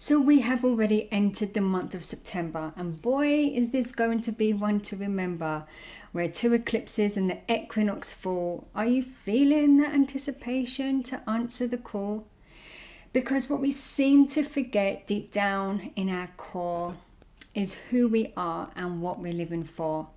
So we have already entered the month of September, and boy is this going to be one to remember, where 2 eclipses and the equinox fall. Are you feeling that anticipation to answer the call? Because what we seem to forget deep down in our core is who we are and what we're living for.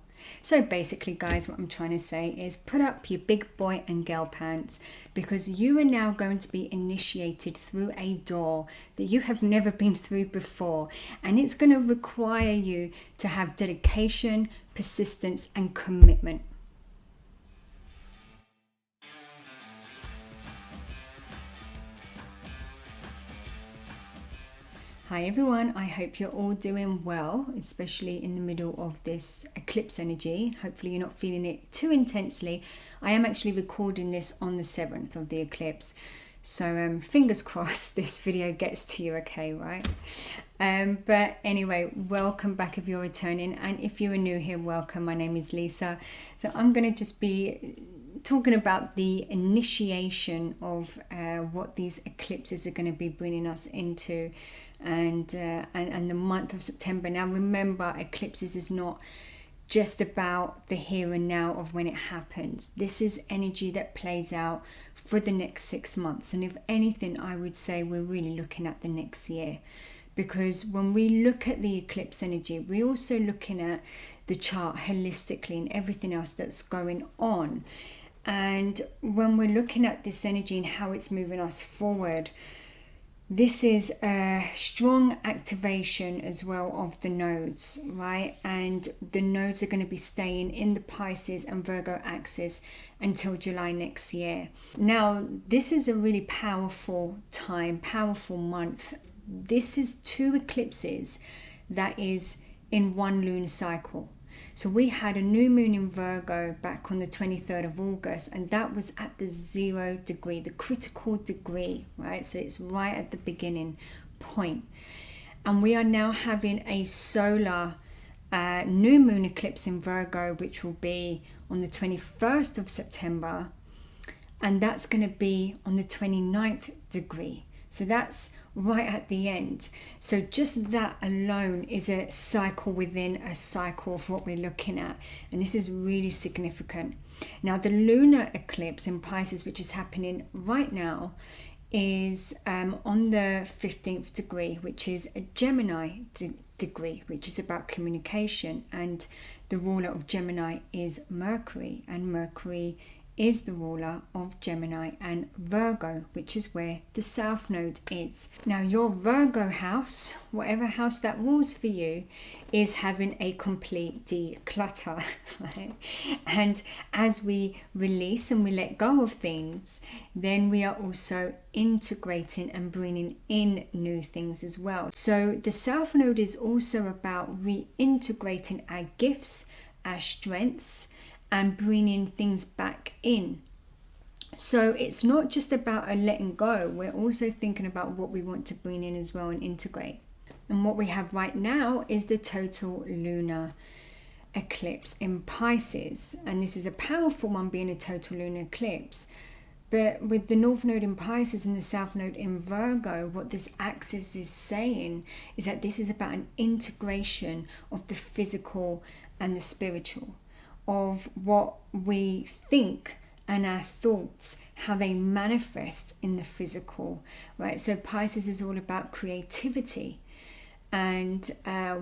So basically, guys, what I'm trying to say is put up your big boy and girl pants, because you are now going to be initiated through a door that you have never been through before, and it's going to require you to have dedication, persistence, and commitment. Hi everyone, I hope you're all doing well, especially in the middle of this eclipse energy. Hopefully you're not feeling it too intensely. I am actually recording this on the 7th of the eclipse, so fingers crossed this video gets to you okay, right? But anyway, welcome back if you're returning, and if you are new here, welcome. My name is Lisa. So I'm going to just be talking about the initiation of what these eclipses are going to be bringing us into, and the month of September. Now remember, eclipses is not just about the here and now of when it happens. This is energy that plays out for the next 6 months, and if anything, I would say we're really looking at the next year. Because when we look at the eclipse energy, we're also looking at the chart holistically and everything else that's going on. And when we're looking at this energy and how it's moving us forward, this is a strong activation as well of the nodes, right? And the nodes are going to be staying in the Pisces and Virgo axis until July next year. Now, this is a really powerful time, powerful month. This is 2 eclipses that is in one lunar cycle. So we had a new moon in Virgo back on the 23rd of August, and that was at the 0 degree, the critical degree, right? So it's right at the beginning point. And we are now having a solar new moon eclipse in Virgo, which will be on the 21st of September, and that's going to be on the 29th degree. So that's right at the end. So just that alone is a cycle within a cycle of what we're looking at. And this is really significant. Now, the lunar eclipse in Pisces, which is happening right now, is on the 15th degree, which is a Gemini degree, which is about communication. And the ruler of Gemini is Mercury, and Mercury is the ruler of Gemini and Virgo, which is where the South Node is. Now, your Virgo house, whatever house that rules for you, is having a complete declutter, right? And as we release and we let go of things, then we are also integrating and bringing in new things as well. So the South Node is also about reintegrating our gifts, our strengths, and bringing things back in. So it's not just about a letting go, we're also thinking about what we want to bring in as well and integrate. And what we have right now is the total lunar eclipse in Pisces, and this is a powerful one, being a total lunar eclipse. But with the North Node in Pisces and the South Node in Virgo, what this axis is saying is that this is about an integration of the physical and the spiritual, of what we think and our thoughts, how they manifest in the physical, right? So Pisces is all about creativity and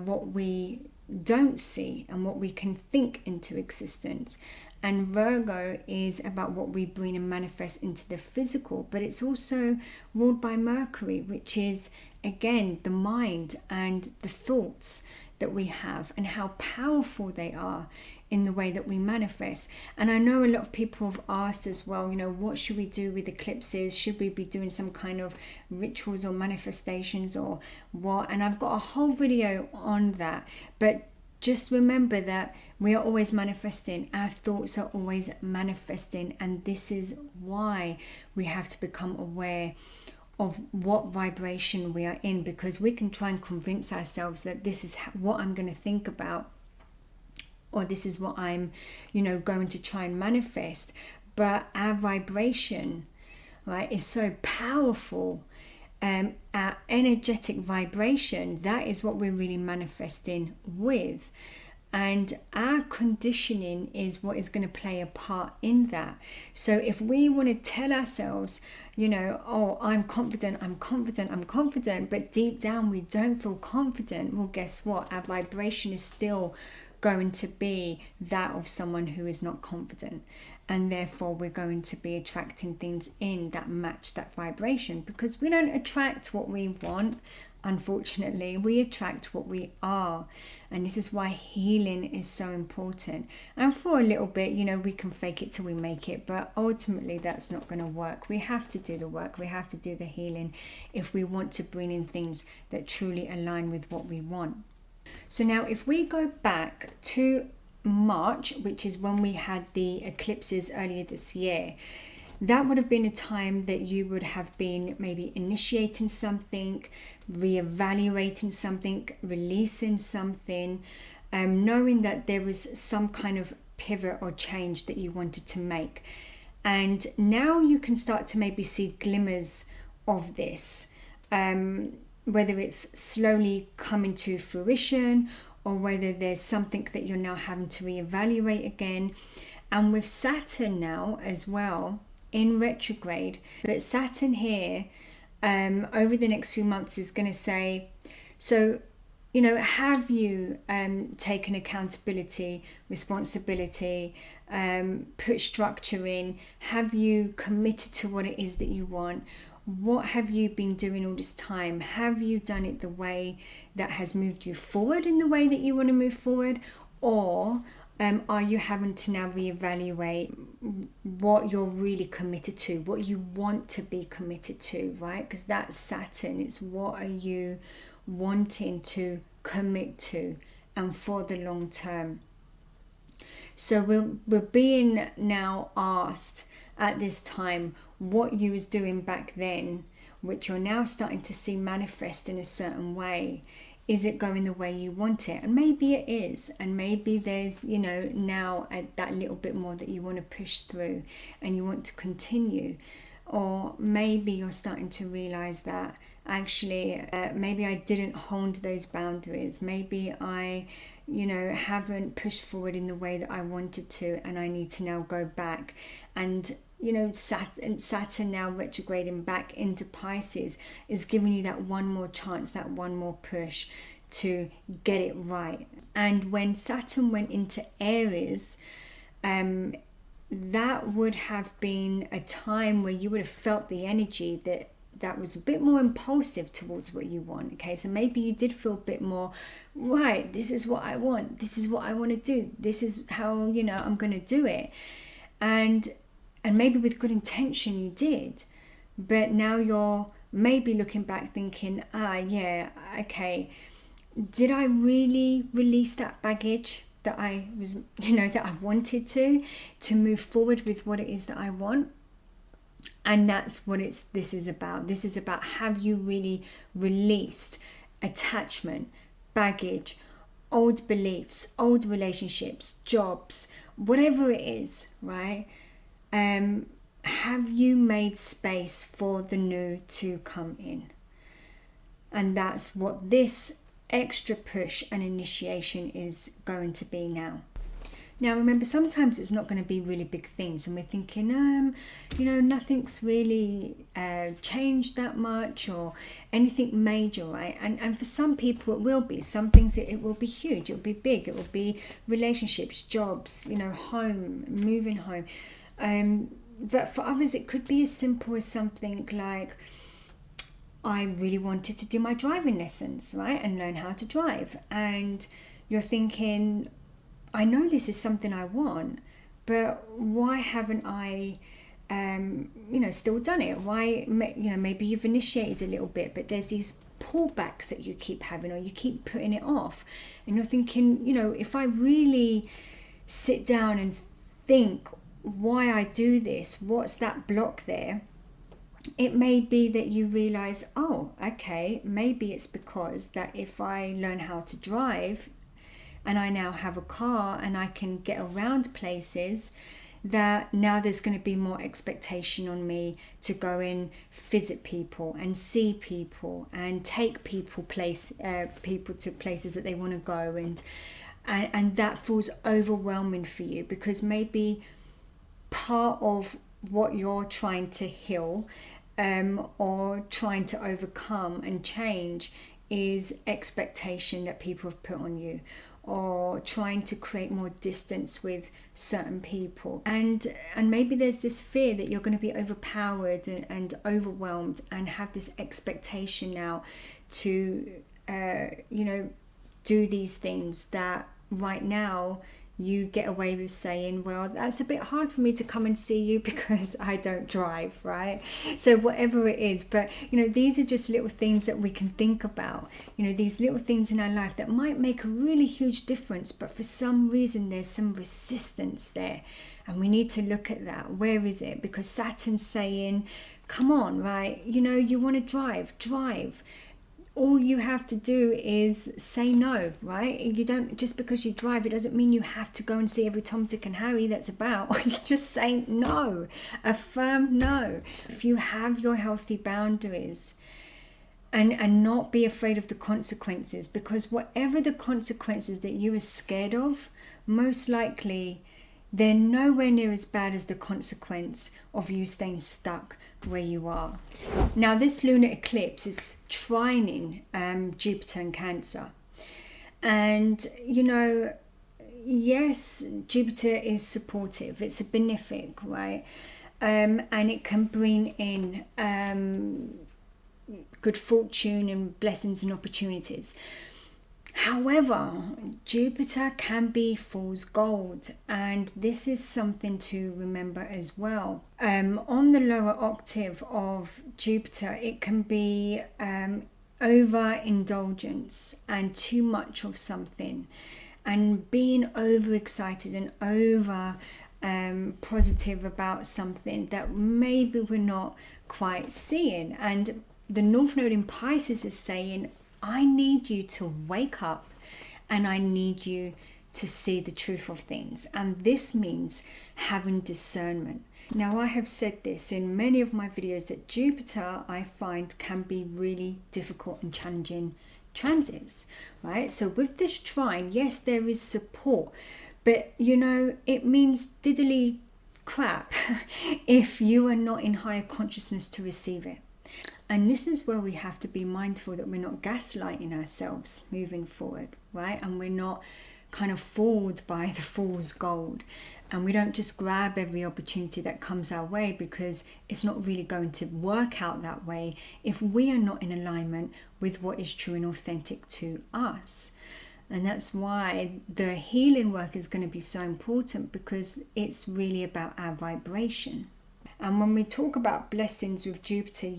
what we don't see and what we can think into existence. And Virgo is about what we bring and manifest into the physical, but it's also ruled by Mercury, which is, again, the mind and the thoughts that we have and how powerful they are in the way that we manifest. And I know a lot of people have asked as well, what should we do with eclipses? Should we be doing some kind of rituals or manifestations or what? And I've got a whole video on that. But just remember that we are always manifesting. Our thoughts are always manifesting. And this is why we have to become aware of what vibration we are in, because we can try and convince ourselves that this is what I'm going to think about, or this is what I'm, going to try and manifest. But our vibration, right, is so powerful our energetic vibration, that is what we're really manifesting with. And our conditioning is what is going to play a part in that. So if we want to tell ourselves, oh, I'm confident, but deep down we don't feel confident, well, guess what? Our vibration is still going to be that of someone who is not confident. And therefore we're going to be attracting things in that match that vibration, because we don't attract what we want. Unfortunately, we attract what we are. And this is why healing is so important. And for a little bit, we can fake it till we make it, but ultimately that's not going to work. We have to do the work. We have to do the healing if we want to bring in things that truly align with what we want. So now if we go back to March, which is when we had the eclipses earlier this year, that would have been a time that you would have been maybe initiating something, reevaluating something, releasing something, knowing that there was some kind of pivot or change that you wanted to make. And now you can start to maybe see glimmers of this, whether it's slowly coming to fruition or whether there's something that you're now having to reevaluate again. And with Saturn now as well in retrograde, but Saturn here over the next few months is going to say, so have you taken accountability, responsibility, put structure in? Have you committed to what it is that you want? What have you been doing all this time? Have you done it the way that has moved you forward in the way that you want to move forward? Or are you having to now reevaluate what you're really committed to, what you want to be committed to, right? Because that's Saturn. It's what are you wanting to commit to and for the long term. So we're being now asked at this time what you was doing back then, which you're now starting to see manifest in a certain way. Is it going the way you want it? And maybe it is. And maybe there's, now that little bit more that you want to push through and you want to continue. Or maybe you're starting to realize that actually, maybe I didn't hone those boundaries. Maybe I, haven't pushed forward in the way that I wanted to, and I need to now go back. And Saturn now retrograding back into Pisces is giving you that one more chance, that one more push to get it right. And when Saturn went into Aries, that would have been a time where you would have felt the energy that was a bit more impulsive towards what you want. Okay, so maybe you did feel a bit more, right, this is what I want, this is what I want to do, this is how I'm going to do it. And maybe with good intention you did, but now you're maybe looking back thinking, yeah, okay, did I really release that baggage that I was, that I wanted to move forward with what it is that I want? And that's what this is about. This is about, have you really released attachment, baggage, old beliefs, old relationships, jobs, whatever it is, right? Have you made space for the new to come in? And that's what this extra push and initiation is going to be now. Now remember, sometimes it's not going to be really big things and we're thinking, nothing's really changed that much or anything major, right? And for some people it will be. Some things it will be huge, it will be big, it will be relationships, jobs, home, moving home. But for others it could be as simple as something like, I really wanted to do my driving lessons, right? And learn how to drive. And you're thinking, I know this is something I want, but why haven't I, still done it? Why, maybe you've initiated a little bit, but there's these pullbacks that you keep having, or you keep putting it off. And you're thinking, if I really sit down and think why I do this, what's that block there? It may be that you realize, oh, okay, maybe it's because that if I learn how to drive and I now have a car and I can get around places, that now there's going to be more expectation on me to go and visit people and see people and take people to places that they want to go, and that feels overwhelming for you, because maybe part of what you're trying to heal or trying to overcome and change is expectation that people have put on you, or trying to create more distance with certain people, and maybe there's this fear that you're going to be overpowered and overwhelmed and have this expectation now to do these things that right now you get away with saying, well, that's a bit hard for me to come and see you because I don't drive, right? So whatever it is, but these are just little things that we can think about, these little things in our life that might make a really huge difference, but for some reason there's some resistance there, and we need to look at that. Where is it? Because Saturn's saying, come on, right? You want to drive. All you have to do is say no, right? You don't, just because you drive, it doesn't mean you have to go and see every Tom, Dick and Harry that's about. You just say no, a firm no. If you have your healthy boundaries and not be afraid of the consequences, because whatever the consequences that you are scared of, most likely they're nowhere near as bad as the consequence of you staying stuck where you are. Now, this lunar eclipse is trining Jupiter in Cancer, and yes, Jupiter is supportive, it's a benefic, right? And it can bring in good fortune and blessings and opportunities. However, Jupiter can be fool's gold, and this is something to remember as well. On the lower octave of Jupiter, it can be overindulgence and too much of something, and being overexcited and over positive about something that maybe we're not quite seeing. And the North Node in Pisces is saying, I need you to wake up and I need you to see the truth of things. And this means having discernment. Now, I have said this in many of my videos that Jupiter, I find, can be really difficult and challenging transits, right? So with this trine, yes, there is support, but it means diddly crap if you are not in higher consciousness to receive it. And this is where we have to be mindful that we're not gaslighting ourselves moving forward, right? And we're not kind of fooled by the fool's gold. And we don't just grab every opportunity that comes our way, because it's not really going to work out that way if we are not in alignment with what is true and authentic to us. And that's why the healing work is going to be so important, because it's really about our vibration. And when we talk about blessings with Jupiter,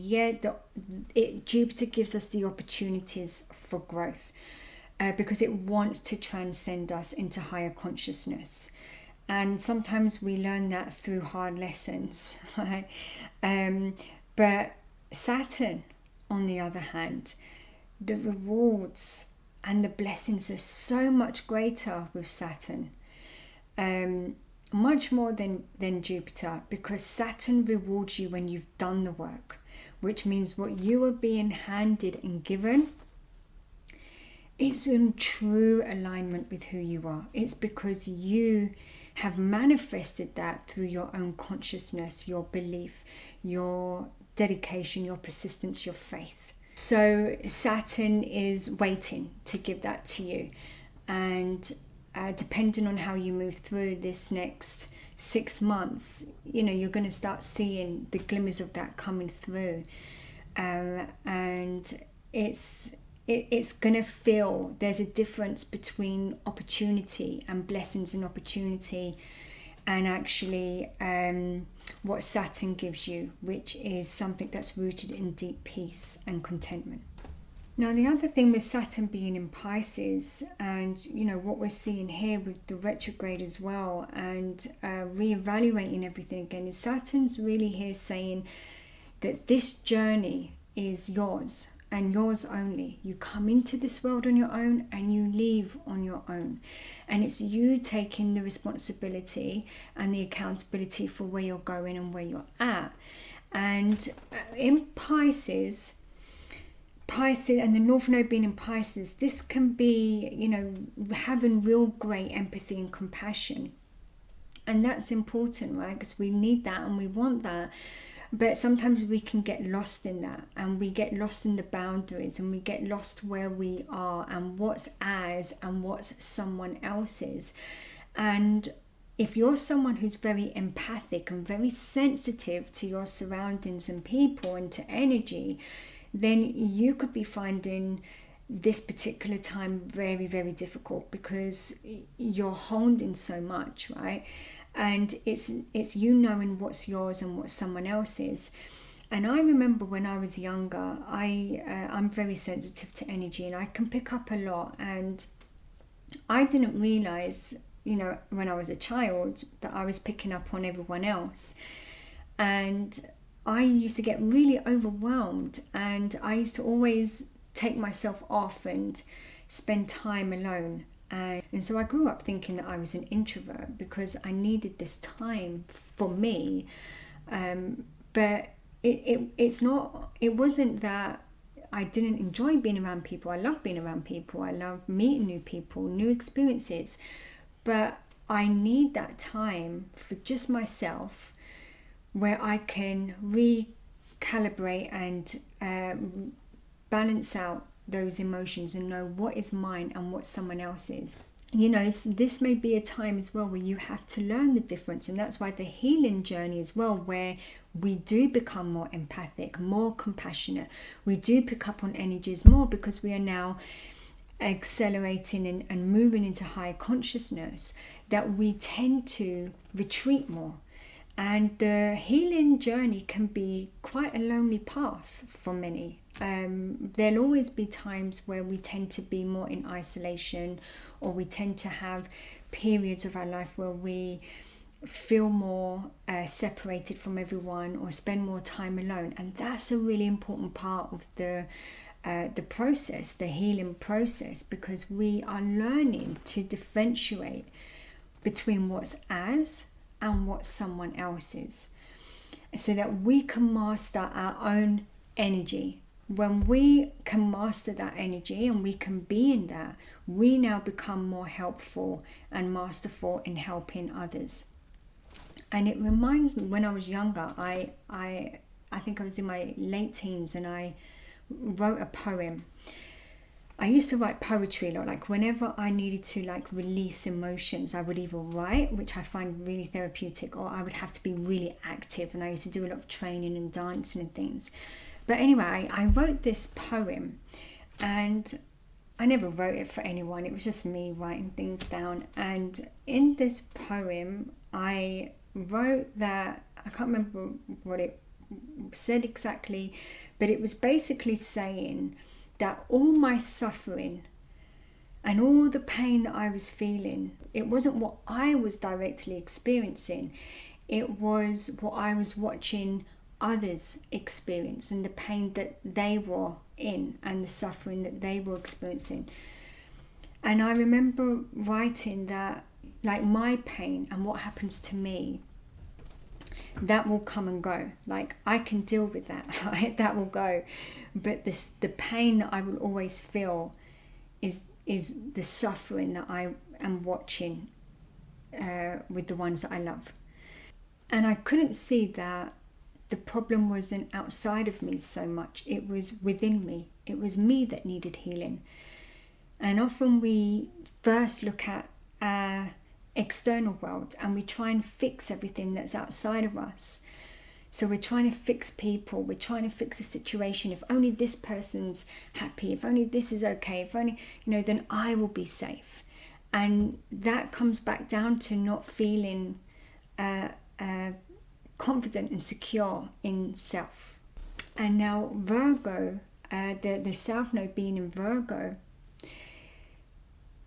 Jupiter gives us the opportunities for growth because it wants to transcend us into higher consciousness. And sometimes we learn that through hard lessons, right? But Saturn, on the other hand, the rewards and the blessings are so much greater with Saturn. Much more than Jupiter, because Saturn rewards you when you've done the work, which means what you are being handed and given is in true alignment with who you are. It's because you have manifested that through your own consciousness, your belief, your dedication, your persistence, your faith. So Saturn is waiting to give that to you, and depending on how you move through this next 6 months, you're going to start seeing the glimmers of that coming through, and it's going to feel there's a difference between opportunity and blessings and opportunity, and actually what Saturn gives you, which is something that's rooted in deep peace and contentment. Now, the other thing with Saturn being in Pisces, and what we're seeing here with the retrograde as well, and reevaluating everything again, is Saturn's really here saying that this journey is yours, and yours only. You come into this world on your own and you leave on your own. And it's you taking the responsibility and the accountability for where you're going and where you're at. And in Pisces and the North Node being in Pisces, this can be, you know, having real great empathy and compassion. And that's important, right? Because we need that and we want that. But sometimes we can get lost in that, and we get lost in the boundaries, and we get lost where we are and what's ours and what's someone else's. And if you're someone who's very empathic and very sensitive to your surroundings and people and to energy, then you could be finding this particular time very, very difficult, because you're honed in so much, right? And it's you knowing what's yours and what someone else's. And I remember when I was younger, I'm very sensitive to energy, and I can pick up a lot. And I didn't realize, you know, when I was a child, that I was picking up on everyone else. And I used to get really overwhelmed, and I used to always take myself off and spend time alone. And so I grew up thinking that I was an introvert because I needed this time for me. But it wasn't that I didn't enjoy being around people. I love being around people. I love meeting new people, new experiences. But I need that time for just myself, where I can recalibrate and balance out those emotions and know what is mine and what someone else's. You know, this may be a time as well where you have to learn the difference, and that's why the healing journey as well, where we do become more empathic, more compassionate. We do pick up on energies more because we are now accelerating and moving into higher consciousness, that we tend to retreat more. And the healing journey can be quite a lonely path for many. There'll always be times where we tend to be more in isolation, or we tend to have periods of our life where we feel more separated from everyone, or spend more time alone. And that's a really important part of the process, the healing process, because we are learning to differentiate between what's ours and what's someone else's, so that we can master our own energy. When we can master that energy and we can be in that, we now become more helpful and masterful in helping others. And it reminds me, when I was younger, I think I was in my late teens, and I wrote a poem. I used to write poetry a lot. Like whenever I needed to release emotions, I would either write, which I find really therapeutic, or I would have to be really active, and I used to do a lot of training and dancing and things. But anyway, I wrote this poem, and I never wrote it for anyone. It was just me writing things down. And in this poem, I wrote that, I can't remember what it said exactly, but it was basically saying that all my suffering and all the pain that I was feeling, it wasn't what I was directly experiencing. It was what I was watching others experience, and the pain that they were in and the suffering that they were experiencing. And I remember writing that, like, my pain and what happens to me, that will come and go. Like, I can deal with that, right? That will go. But the pain that I will always feel is the suffering that I am watching with the ones that I love. And I couldn't see that the problem wasn't outside of me so much. It was within me. It was me that needed healing. And often we first look at our external world and we try and fix everything that's outside of us. So we're trying to fix people, we're trying to fix a situation. If only this person's happy, if only this is okay, if only, then I will be safe. And that comes back down to not feeling confident and secure in self. And now Virgo, the South Node being in Virgo,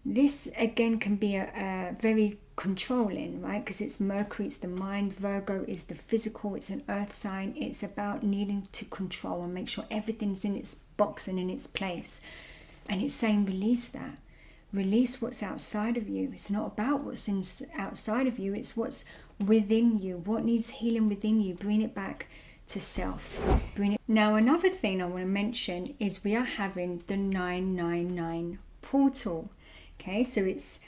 This again can be a very controlling, right? Because it's Mercury, it's the mind. Virgo is the physical, it's an earth sign. It's about needing to control and make sure everything's in its box and in its place. And it's saying release that. Release what's outside of you. It's not about what's outside of you, it's what's within you. What needs healing within you? Bring it back to self. Bring it. Now, another thing I want to mention is we are having the 999 portal. Okay, so it's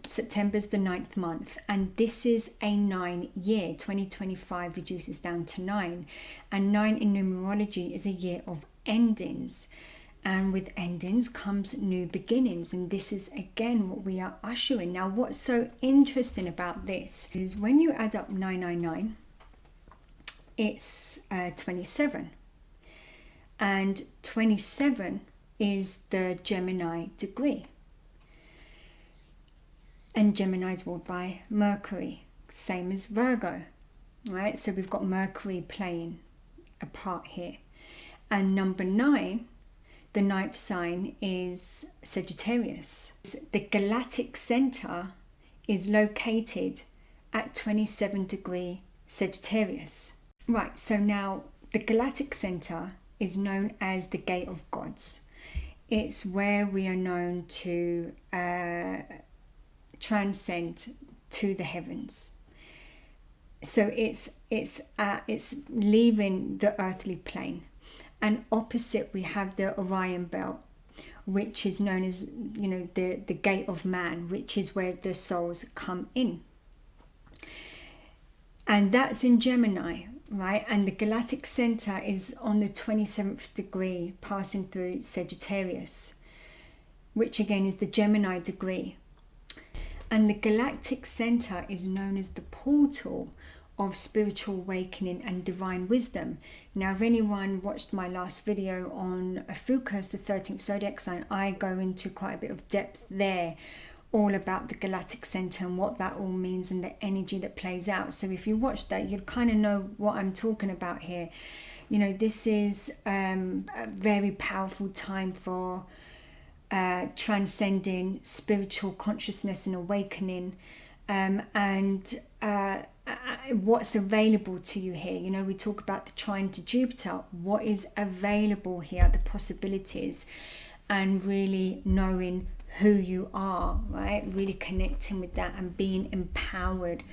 September's the 9th month, and this is a 9 year. 2025 reduces down to 9, and 9 in numerology is a year of endings. And with endings comes new beginnings, and this is again what we are ushering. Now, what's so interesting about this is when you add up 999, it's 27, and 27 is the Gemini degree, and Gemini is ruled by Mercury, same as Virgo, right? So we've got Mercury playing a part here, and number 9, the 9th sign, is Sagittarius. The galactic center is located at 27 degree Sagittarius. Right, so now the galactic center is known as the gate of gods. It's where we are known to transcend to the heavens. So it's leaving the earthly plane. And opposite we have the Orion belt, which is known as, the gate of man, which is where the souls come in. And that's in Gemini, right? And the galactic center is on the 27th degree, passing through Sagittarius, which again is the Gemini degree. And the galactic center is known as the portal of spiritual awakening and divine wisdom. Now, if anyone watched my last video on Ophiuchus, the 13th zodiac sign, I go into quite a bit of depth there, all about the galactic center and what that all means and the energy that plays out. So if you watch that, you'll kind of know what I'm talking about here. This is a very powerful time for transcending spiritual consciousness and awakening, and what's available to you here. We talk about the trine to Jupiter, what is available here, the possibilities, and really knowing who you are, right? Really connecting with that and being empowered.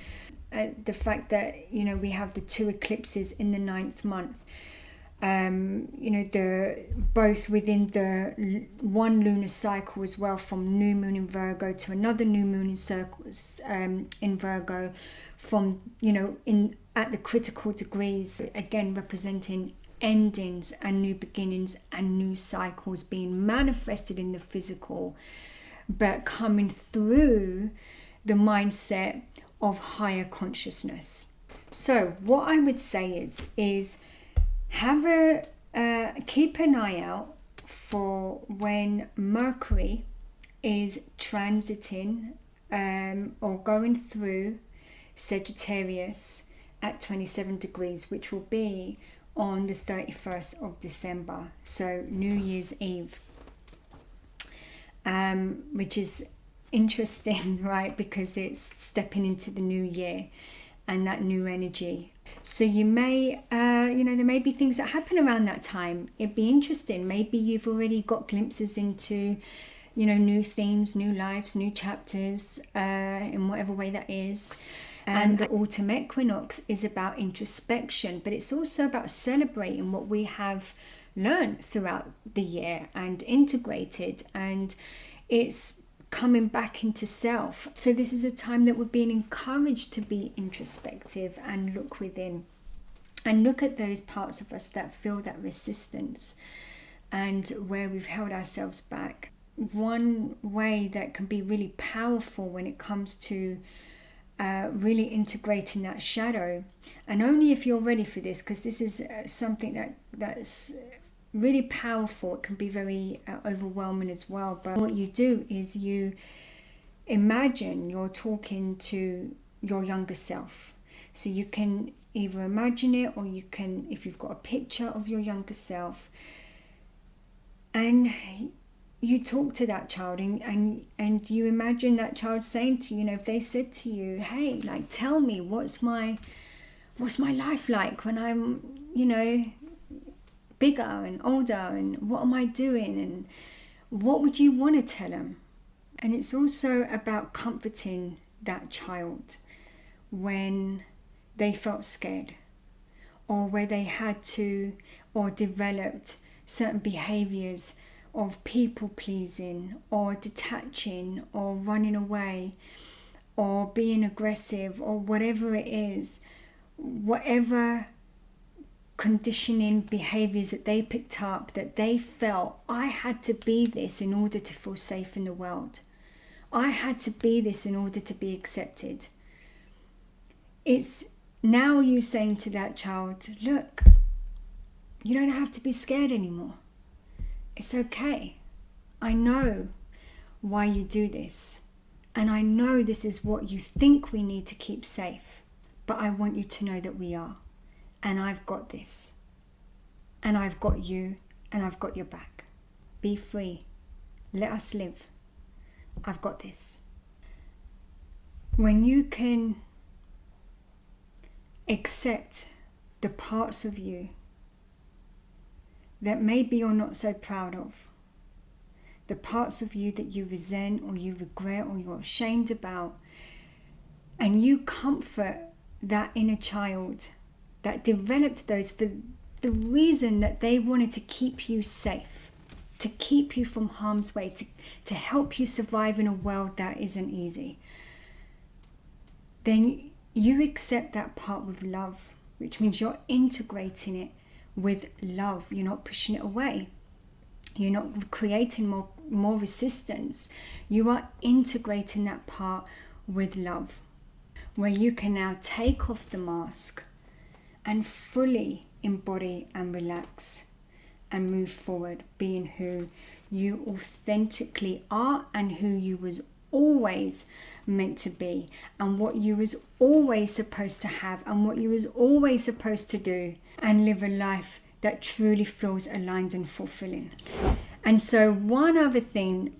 The fact that we have the 2 eclipses in the 9th month, the both within the one lunar cycle as well, from new moon in Virgo to another new moon in circles in Virgo, from at the critical degrees, again representing endings and new beginnings and new cycles being manifested in the physical, but coming through the mindset of higher consciousness. So what I would say is have keep an eye out for when Mercury is transiting or going through Sagittarius at 27 degrees, which will be on the 31st of December, so New Year's Eve, which is interesting, right? Because it's stepping into the new year and that new energy. So you may, there may be things that happen around that time. It'd be interesting. Maybe you've already got glimpses into, new themes, new lives, new chapters, in whatever way that is. And the Autumn Equinox is about introspection, but it's also about celebrating what we have learned throughout the year and integrated, and it's coming back into self. So this is a time that we're being encouraged to be introspective and look within and look at those parts of us that feel that resistance and where we've held ourselves back. One way that can be really powerful when it comes to really integrating that shadow, and only if you're ready for this, because this is something that's really powerful. It can be very overwhelming as well, but what you do is you imagine you're talking to your younger self. So you can either imagine it, or you can, if you've got a picture of your younger self, and you talk to that child and you imagine that child saying to you, if they said to you, hey, like, tell me what's my life like when I'm, bigger and older, and what am I doing, and what would you want to tell them? And it's also about comforting that child when they felt scared, or where they had to or developed certain behaviors of people pleasing, or detaching, or running away, or being aggressive, or whatever it is, whatever conditioning behaviors that they picked up, that they felt, I had to be this in order to feel safe in the world. I had to be this in order to be accepted. It's now you saying to that child, look, you don't have to be scared anymore. It's okay. I know why you do this. And I know this is what you think we need to keep safe. But I want you to know that we are. And I've got this. And I've got you. And I've got your back. Be free. Let us live. I've got this. When you can accept the parts of you that maybe you're not so proud of, the parts of you that you resent or you regret or you're ashamed about, and you comfort that inner child that developed those for the reason that they wanted to keep you safe, to keep you from harm's way, to help you survive in a world that isn't easy, then you accept that part with love, which means you're integrating it with love. You're not pushing it away. You're not creating more resistance. You are integrating that part with love, where you can now take off the mask and fully embody and relax and move forward, being who you authentically are and who you was always meant to be, and what you was always supposed to have, and what you was always supposed to do, and live a life that truly feels aligned and fulfilling. And so one other thing,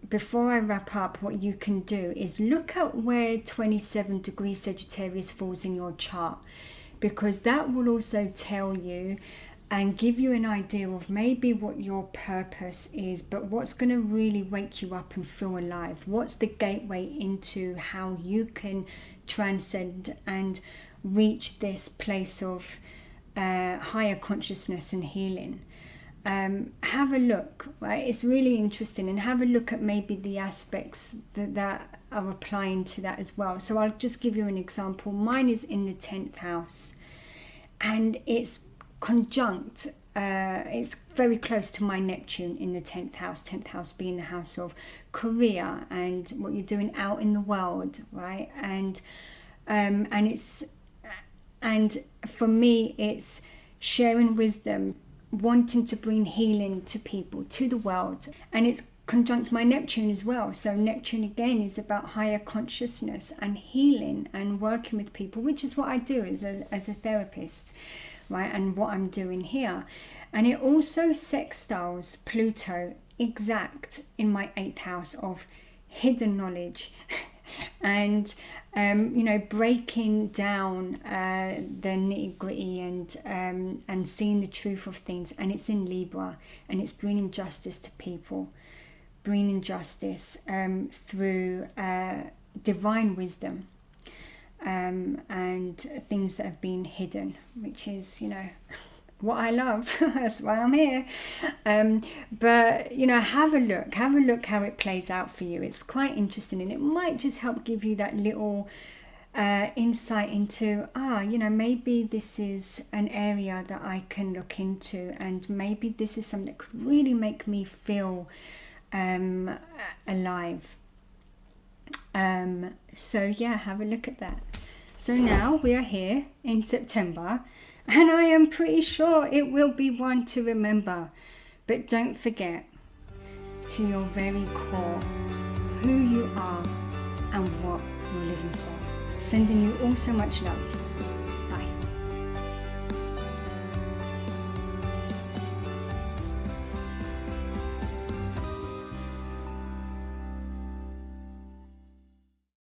before I wrap up, what you can do is look at where 27 degrees Sagittarius falls in your chart, because that will also tell you and give you an idea of maybe what your purpose is, but what's going to really wake you up and feel alive. What's the gateway into how you can transcend and reach this place of higher consciousness and healing. Have a look, right? It's really interesting, and have a look at maybe the aspects that are applying to that as well. So I'll just give you an example. Mine is in the 10th house, and it's conjunct, it's very close to my Neptune in the 10th house being the house of career and what you're doing out in the world, right? And for me it's sharing wisdom, wanting to bring healing to people, to the world, and it's conjunct my Neptune as well. So Neptune again is about higher consciousness and healing and working with people, which is what I do as a therapist, right? And what I'm doing here. And it also sextiles Pluto exact in my 8th house of hidden knowledge and breaking down the nitty-gritty and seeing the truth of things. And it's in Libra, and it's bringing justice to people, bringing justice through divine wisdom and things that have been hidden, which is what I love. That's why I'm here. But have a look how it plays out for you. It's quite interesting, and it might just help give you that little insight into maybe this is an area that I can look into, and maybe this is something that could really make me feel alive. So yeah, have a look at that. So now we are here in September, and I am pretty sure it will be one to remember. But don't forget, to your very core, who you are and what you're living for. Sending you all so much love.